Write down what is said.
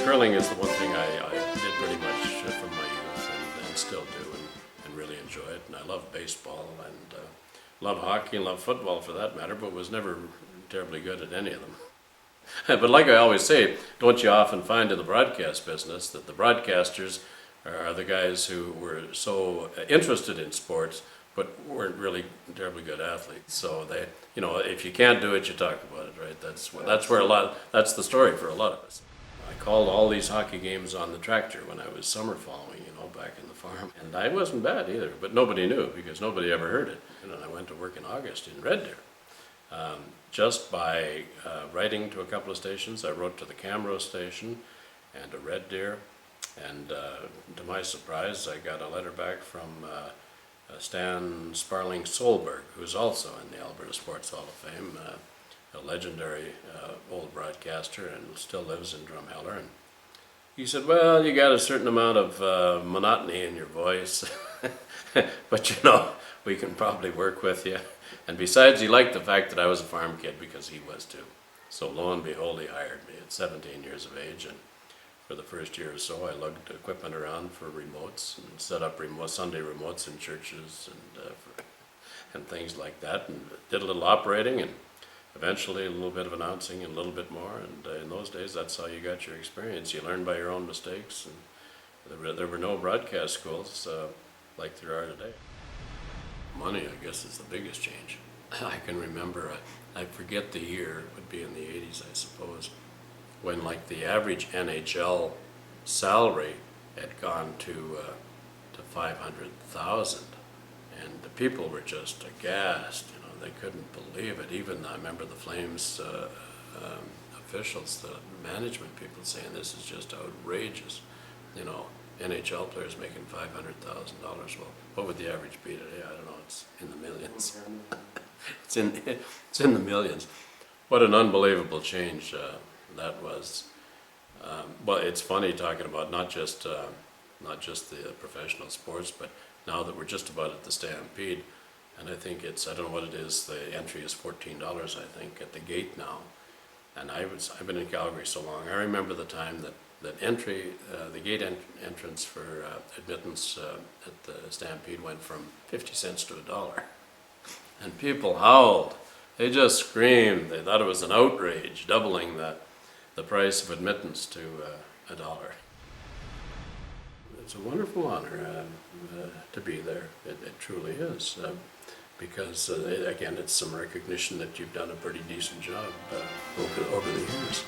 curling is the one thing I did pretty much from my youth and still do and really enjoy it. And I love baseball and love hockey and love football for that matter, but was never terribly good at any of them. But like I always say, don't you often find in the broadcast business that the broadcasters are the guys who were so interested in sports but weren't really terribly good athletes. So they, you know, if you can't do it, you talk about it, right? That's the story for a lot of us. I called all these hockey games on the tractor when I was summer following, you know, back in the farm. And I wasn't bad either, but nobody knew because nobody ever heard it. And then I went to work in August in Red Deer. Just by writing to a couple of stations. I wrote to the Camrose station and to Red Deer, and to my surprise I got a letter back from Stan Sparling Solberg, who's also in the Alberta Sports Hall of Fame, a legendary old broadcaster and still lives in Drumheller. And he said, well, you got a certain amount of monotony in your voice, but you know, we can probably work with you. And besides, he liked the fact that I was a farm kid because he was too. So lo and behold, he hired me at 17 years of age, and for the first year or so I lugged equipment around for remotes and set up Sunday remotes in churches and things like that, and did a little operating and eventually a little bit of announcing and a little bit more. And in those days, that's how you got your experience. You learned by your own mistakes, and there were no broadcast schools like there are today. Money, I guess, is the biggest change. I can remember, I forget the year, it would be in the 80s, I suppose, when like the average NHL salary had gone to 500,000, and the people were just aghast. You know, they couldn't believe it. Even I remember the Flames officials, the management people, saying this is just outrageous. You know, NHL players making $500,000. Well, what would the average be today? I don't know. It's in the millions. it's in the millions. What an unbelievable change that was. Well, it's funny talking about not just the professional sports, but now that we're just about at the Stampede, and I think I don't know what it is. The entry is $14, I think, at the gate now. And I've been in Calgary so long. I remember the time that the gate entrance for admittance at the Stampede went from 50 cents to $1. And people howled. They just screamed. They thought it was an outrage, doubling the price of admittance to $1. It's a wonderful honor to be there. It truly is. Because, again, it's some recognition that you've done a pretty decent job over the years.